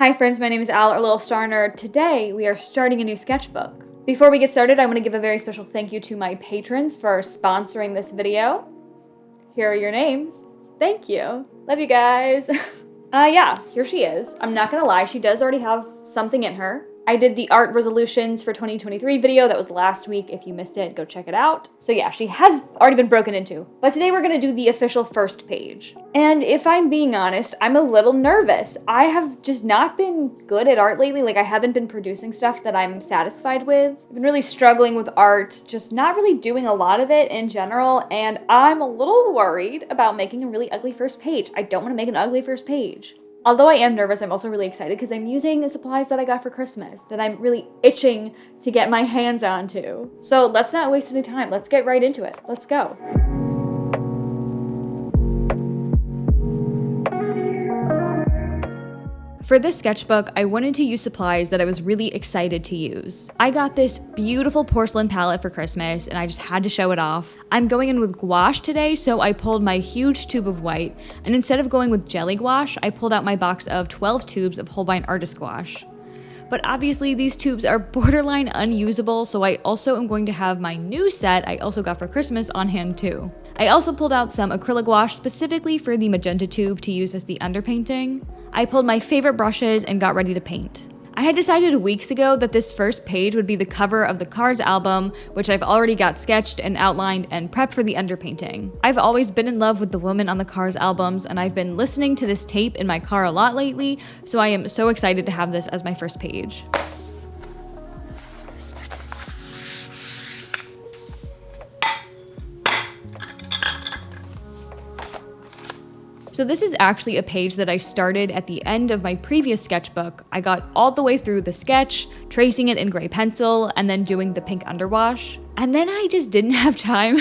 Hi friends, my name is Al or Lilstarnerd. Today we are starting a new sketchbook. Before we get started, I want to give a very special thank you to my patrons for sponsoring this video. Here are your names. Thank you. Love you guys. Here she is. I'm not gonna lie, she does already have something in her. I did the art resolutions for 2023 video. That was last week. If you missed it, go check it out. So yeah, she has already been broken into. But today we're gonna do the official first page. And if I'm being honest, I'm a little nervous. I have just not been good at art lately. Like, I haven't been producing stuff that I'm satisfied with. I've been really struggling with art, just not really doing a lot of it in general. And I'm a little worried about making a really ugly first page. I don't wanna make an ugly first page. Although I am nervous, I'm also really excited because I'm using the supplies that I got for Christmas that I'm really itching to get my hands onto. So let's not waste any time. Let's get right into it. Let's go. For this sketchbook, I wanted to use supplies that I was really excited to use. I got this beautiful porcelain palette for Christmas and I just had to show it off. I'm going in with gouache today, so I pulled my huge tube of white, and instead of going with jelly gouache, I pulled out my box of 12 tubes of Holbein Artist Gouache. But obviously these tubes are borderline unusable, so I also am going to have my new set I also got for Christmas on hand too. I also pulled out some acrylic gouache specifically for the magenta tube to use as the underpainting. I pulled my favorite brushes and got ready to paint. I had decided weeks ago that this first page would be the cover of the Cars album, which I've already got sketched and outlined and prepped for the underpainting. I've always been in love with the woman on the Cars albums, and I've been listening to this tape in my car a lot lately, so I am so excited to have this as my first page. So this is actually a page that I started at the end of my previous sketchbook. I got all the way through the sketch, tracing it in gray pencil, and then doing the pink underwash. And then I just didn't have time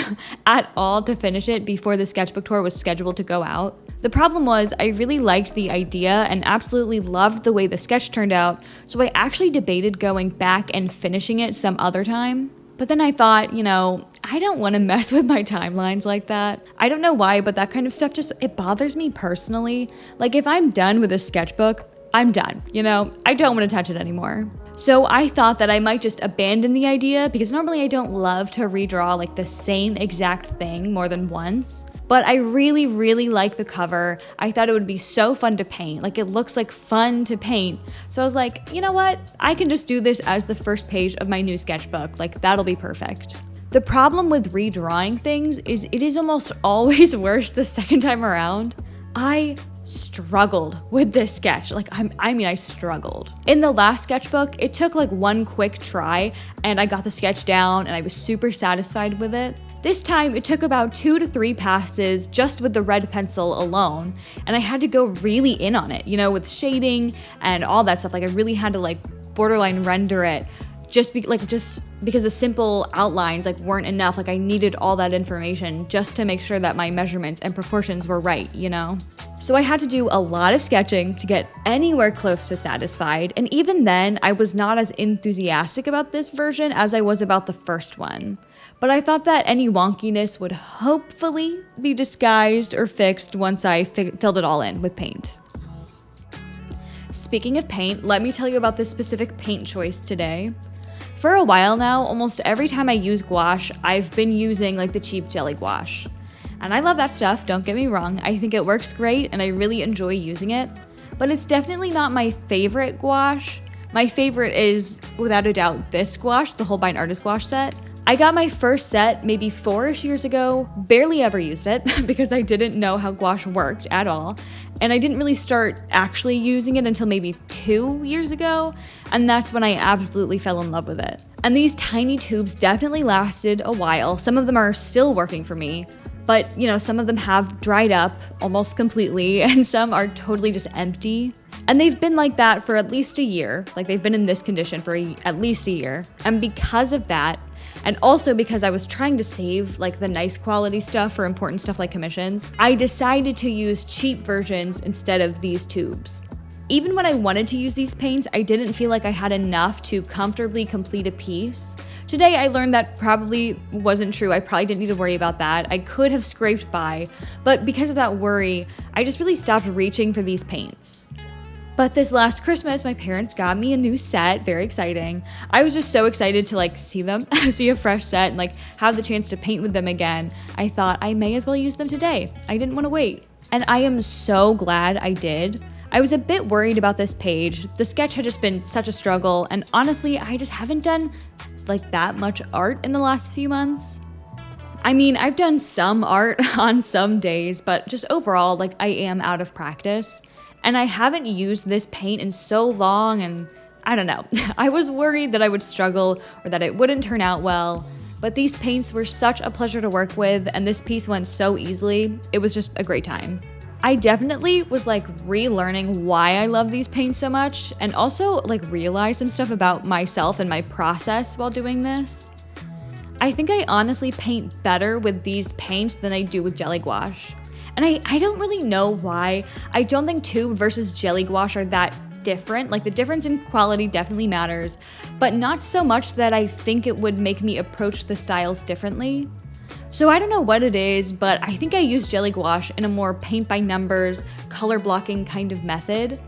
at all to finish it before the sketchbook tour was scheduled to go out. The problem was I really liked the idea and absolutely loved the way the sketch turned out, so I actually debated going back and finishing it some other time. But then I thought, I don't want to mess with my timelines like that. I don't know why, but that kind of stuff it bothers me personally. Like, if I'm done with a sketchbook, I'm done, I don't want to touch it anymore. So I thought that I might just abandon the idea, because normally I don't love to redraw like the same exact thing more than once. But I really, really like the cover. I thought it would be so fun to paint. Like, it looks like fun to paint. So I was like, you know what? I can just do this as the first page of my new sketchbook. Like, that'll be perfect. The problem with redrawing things is it is almost always worse the second time around. I struggled with this sketch. I struggled. In the last sketchbook, it took like one quick try and I got the sketch down and I was super satisfied with it. This time, it took about 2 to 3 passes just with the red pencil alone, and I had to go really in on it, with shading and all that stuff. Like, I really had to borderline render it just because the simple outlines weren't enough. I needed all that information just to make sure that my measurements and proportions were right, So I had to do a lot of sketching to get anywhere close to satisfied, and even then, I was not as enthusiastic about this version as I was about the first one. But I thought that any wonkiness would hopefully be disguised or fixed once I filled it all in with paint. Speaking of paint, let me tell you about this specific paint choice today. For a while now, almost every time I use gouache, I've been using the cheap jelly gouache. And I love that stuff, don't get me wrong. I think it works great and I really enjoy using it. But it's definitely not my favorite gouache. My favorite is, without a doubt, this gouache, the Holbein Artist Gouache set. I got my first set maybe 4-ish years ago, barely ever used it because I didn't know how gouache worked at all. And I didn't really start actually using it until maybe 2 years ago, and that's when I absolutely fell in love with it. And these tiny tubes definitely lasted a while. Some of them are still working for me, but some of them have dried up almost completely, and some are totally just empty. And they've been like that for at least a year. They've been in this condition for at least a year. And because of that, and also because I was trying to save the nice quality stuff for important stuff like commissions, I decided to use cheap versions instead of these tubes. Even when I wanted to use these paints, I didn't feel like I had enough to comfortably complete a piece. Today I learned that probably wasn't true. I probably didn't need to worry about that. I could have scraped by, but because of that worry, I just really stopped reaching for these paints. But this last Christmas, my parents got me a new set, very exciting. I was just so excited to like see them, see a fresh set and like have the chance to paint with them again. I thought I may as well use them today. I didn't want to wait. And I am so glad I did. I was a bit worried about this page. The sketch had just been such a struggle, and honestly, I just haven't done like that much art in the last few months. I mean, I've done some art on some days, but just overall, like I am out of practice. And I haven't used this paint in so long, and I don't know. I was worried that I would struggle or that it wouldn't turn out well, but these paints were such a pleasure to work with, and this piece went so easily. It was just a great time. I definitely was like relearning why I love these paints so much, and also like realized some stuff about myself and my process while doing this. I think I honestly paint better with these paints than I do with jelly gouache. And I don't really know why. I don't think tube versus jelly gouache are that different. Like the difference in quality definitely matters, but not so much that I think it would make me approach the styles differently. So I don't know what it is, but I think I use jelly gouache in a more paint by numbers, color blocking kind of method.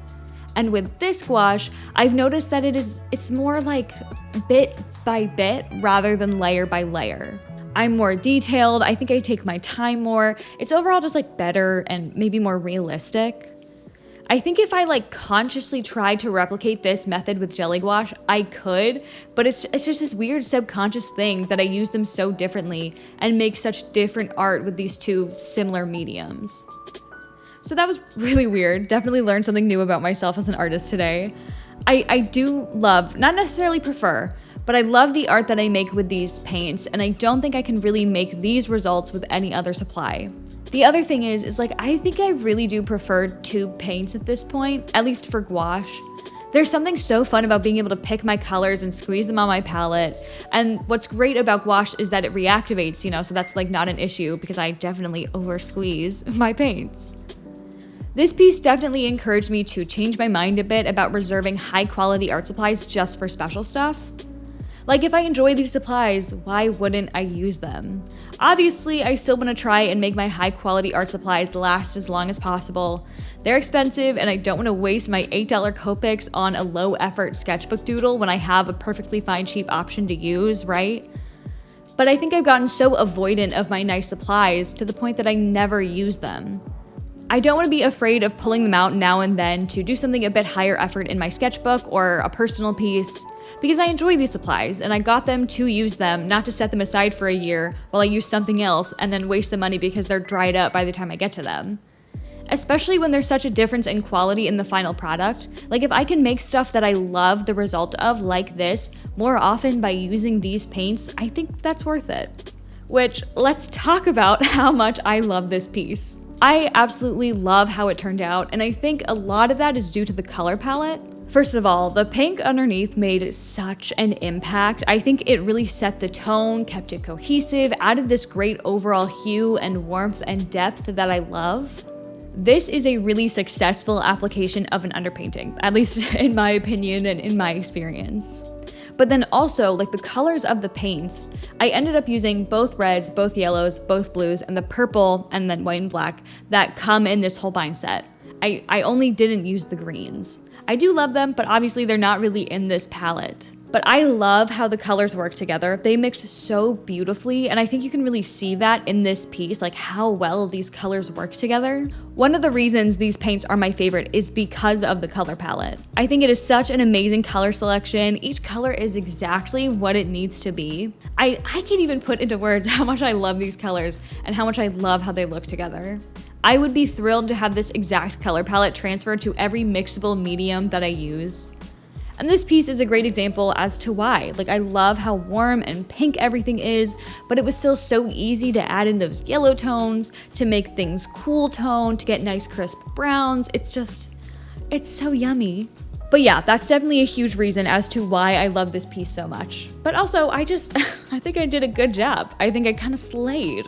And with this gouache, I've noticed that it's more like bit by bit rather than layer by layer. I'm more detailed, I think I take my time more. It's overall just like better and maybe more realistic. I think if I like consciously tried to replicate this method with jelly gouache, I could, but it's just this weird subconscious thing that I use them so differently and make such different art with these two similar mediums. So that was really weird. Definitely learned something new about myself as an artist today. I do love, not necessarily prefer, but I love the art that I make with these paints, and I don't think I can really make these results with any other supply. The other thing is like I think I really do prefer tube paints at this point, at least for gouache. There's something so fun about being able to pick my colors and squeeze them on my palette, and what's great about gouache is that it reactivates, so that's like not an issue because I definitely over squeeze my paints. This piece definitely encouraged me to change my mind a bit about reserving high quality art supplies just for special stuff. Like if I enjoy these supplies, why wouldn't I use them? Obviously, I still want to try and make my high quality art supplies last as long as possible. They're expensive and I don't want to waste my $8 Copics on a low effort sketchbook doodle when I have a perfectly fine cheap option to use, right? But I think I've gotten so avoidant of my nice supplies to the point that I never use them. I don't want to be afraid of pulling them out now and then to do something a bit higher effort in my sketchbook or a personal piece, because I enjoy these supplies and I got them to use them, not to set them aside for a year while I use something else and then waste the money because they're dried up by the time I get to them. Especially when there's such a difference in quality in the final product. Like if I can make stuff that I love the result of, like this, more often by using these paints, I think that's worth it. Which, let's talk about how much I love this piece. I absolutely love how it turned out, and I think a lot of that is due to the color palette. First of all, the pink underneath made such an impact. I think it really set the tone, kept it cohesive, added this great overall hue and warmth and depth that I love. This is a really successful application of an underpainting, at least in my opinion and in my experience. But then also, like the colors of the paints, I ended up using both reds, both yellows, both blues, and the purple, and then white and black that come in this Holbein set. I only didn't use the greens. I do love them, but obviously they're not really in this palette. But I love how the colors work together. They mix so beautifully, and I think you can really see that in this piece, like how well these colors work together. One of the reasons these paints are my favorite is because of the color palette. I think it is such an amazing color selection. Each color is exactly what it needs to be. I can't even put into words how much I love these colors and how much I love how they look together. I would be thrilled to have this exact color palette transferred to every mixable medium that I use. And this piece is a great example as to why. Like I love how warm and pink everything is, but it was still so easy to add in those yellow tones, to make things cool tone, to get nice crisp browns. It's so yummy. But yeah, that's definitely a huge reason as to why I love this piece so much. But also, I think I did a good job. I think I kind of slayed.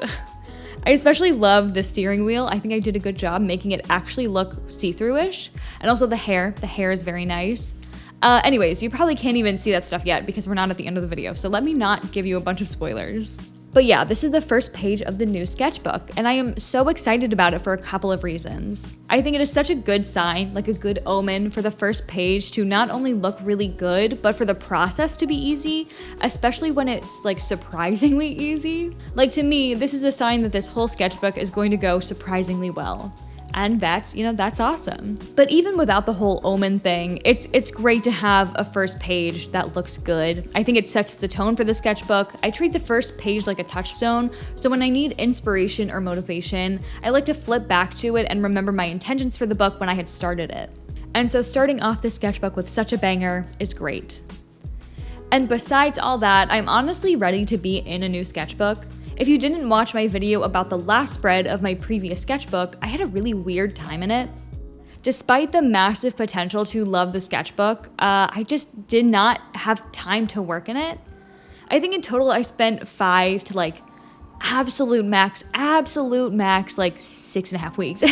I especially love the steering wheel. I think I did a good job making it actually look see-through-ish. And also the hair is very nice. Anyways, you probably can't even see that stuff yet because we're not at the end of the video, so let me not give you a bunch of spoilers. But yeah, this is the first page of the new sketchbook, and I am so excited about it for a couple of reasons. I think it is such a good sign, like a good omen, for the first page to not only look really good, but for the process to be easy, especially when it's like surprisingly easy. Like to me, this is a sign that this whole sketchbook is going to go surprisingly well. And that's awesome. But even without the whole omen thing, it's great to have a first page that looks good. I think it sets the tone for the sketchbook. I treat the first page like a touchstone, so when I need inspiration or motivation, I like to flip back to it and remember my intentions for the book when I had started it. And so starting off this sketchbook with such a banger is great. And besides all that, I'm honestly ready to be in a new sketchbook. If you didn't watch my video about the last spread of my previous sketchbook, I had a really weird time in it. Despite the massive potential to love the sketchbook, I just did not have time to work in it. I think in total I spent 5 to absolute max, like 6.5 weeks,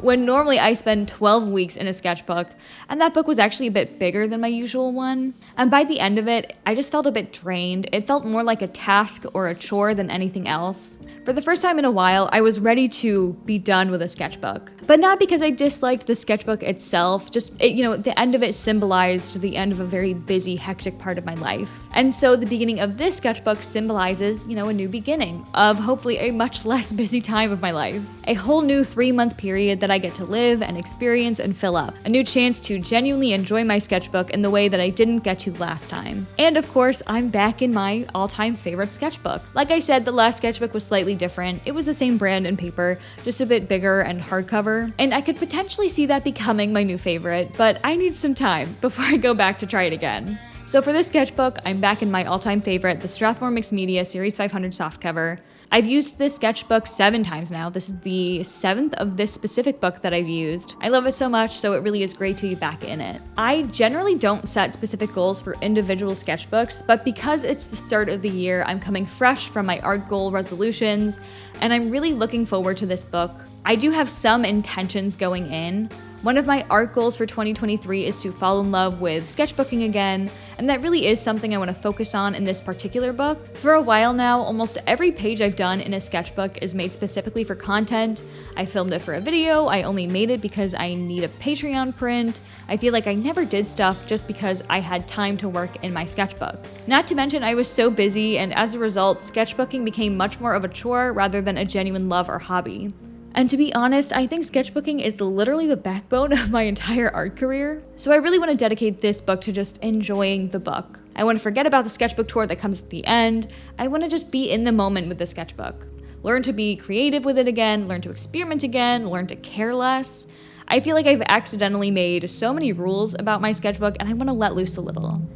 when normally I spend 12 weeks in a sketchbook, and that book was actually a bit bigger than my usual one. And by the end of it, I just felt a bit drained. It felt more like a task or a chore than anything else. For the first time in a while, I was ready to be done with a sketchbook. But not because I disliked the sketchbook itself, just, the end of it symbolized the end of a very busy, hectic part of my life. And so the beginning of this sketchbook symbolizes, a new beginning of hopefully a much less busy time of my life. A whole new 3-month period that I get to live and experience and fill up. A new chance to genuinely enjoy my sketchbook in the way that I didn't get to last time. And of course, I'm back in my all-time favorite sketchbook. Like I said, the last sketchbook was slightly different. It was the same brand and paper, just a bit bigger and hardcover. And I could potentially see that becoming my new favorite, but I need some time before I go back to try it again. So for this sketchbook, I'm back in my all-time favorite, the Strathmore Mixed Media Series 500 softcover. I've used this sketchbook 7 times now. This is the 7th of this specific book that I've used. I love it so much, so it really is great to be back in it. I generally don't set specific goals for individual sketchbooks, but because it's the start of the year, I'm coming fresh from my art goal resolutions, and I'm really looking forward to this book. I do have some intentions going in. One of my art goals for 2023 is to fall in love with sketchbooking again, and that really is something I want to focus on in this particular book. For a while now, almost every page I've done in a sketchbook is made specifically for content. I filmed it for a video, I only made it because I need a Patreon print. I feel like I never did stuff just because I had time to work in my sketchbook. Not to mention I was so busy, and as a result, sketchbooking became much more of a chore rather than a genuine love or hobby. And to be honest, I think sketchbooking is literally the backbone of my entire art career. So I really want to dedicate this book to just enjoying the book. I want to forget about the sketchbook tour that comes at the end. I want to just be in the moment with the sketchbook. Learn to be creative with it again, learn to experiment again, learn to care less. I feel like I've accidentally made so many rules about my sketchbook, and I want to let loose a little.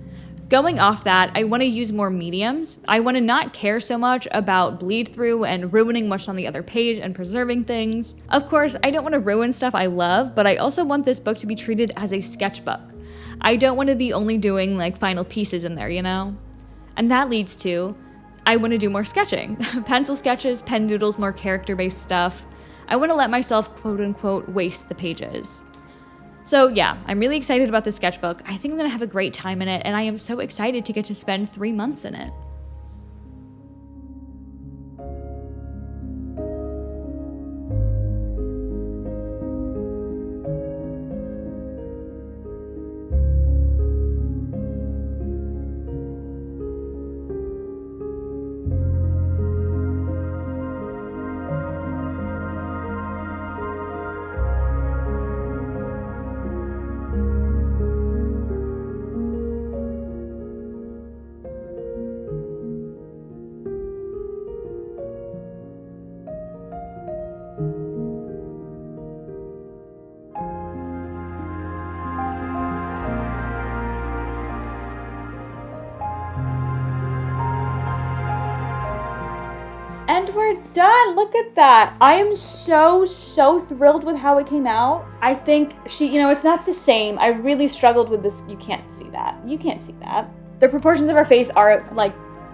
Going off that, I want to use more mediums. I want to not care so much about bleed through and ruining what's on the other page and preserving things. Of course, I don't want to ruin stuff I love, but I also want this book to be treated as a sketchbook. I don't want to be only doing final pieces in there, And that leads to, I want to do more sketching. Pencil sketches, pen doodles, more character-based stuff. I want to let myself quote-unquote waste the pages. So yeah, I'm really excited about this sketchbook. I think I'm gonna have a great time in it, and I am so excited to get to spend 3 months in it. And we're done. Look at that. I am so thrilled with how it came out. I think it's not the same. I really struggled with this. You can't see that. The proportions of her face are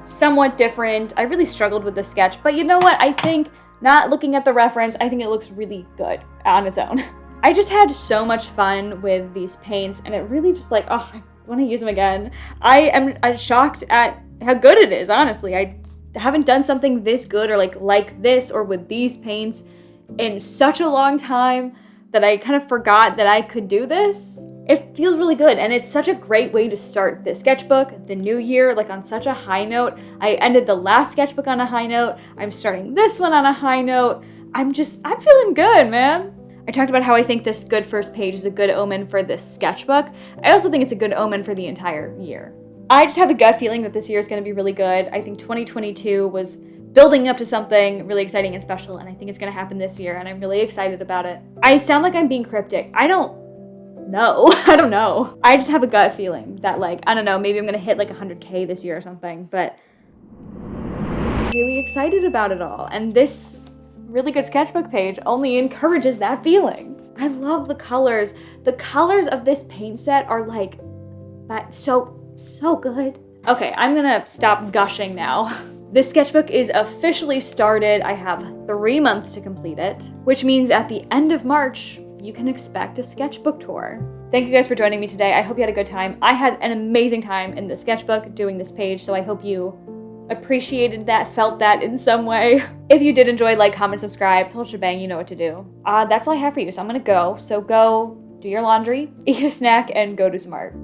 somewhat different. I really struggled with this sketch, but you know what? I think, not looking at the reference, I think it looks really good on its own. I just had so much fun with these paints, and it really just I want to use them again. I'm shocked at how good it is, honestly. haven't done something this good or like this or with these paints in such a long time that I kind of forgot that I could do this. It feels really good, and it's such a great way to start the sketchbook, the new year, like on such a high note. I ended the last sketchbook on a high note. I'm starting this one on a high note. I'm feeling good, man. I talked about how I think this good first page is a good omen for this sketchbook. I also think it's a good omen for the entire year. I just have a gut feeling that this year is going to be really good. I think 2022 was building up to something really exciting and special, and I think it's going to happen this year, and I'm really excited about it. I sound like I'm being cryptic. I don't know. I just have a gut feeling that, like, I don't know, maybe I'm going to hit like 100K this year or something, but I'm really excited about it all. And this really good sketchbook page only encourages that feeling. I love the colors. The colors of this paint set are like, so good. Okay, I'm gonna stop gushing now. This sketchbook is officially started. I have 3 months to complete it, which means at the end of March, you can expect a sketchbook tour. Thank you guys for joining me today. I hope you had a good time. I had an amazing time in the sketchbook doing this page, so I hope you appreciated that, felt that in some way. If you did enjoy, like, comment, subscribe, the whole shebang, you know what to do. That's all I have for you, so I'm gonna go. So go do your laundry, eat a snack, and go do smart.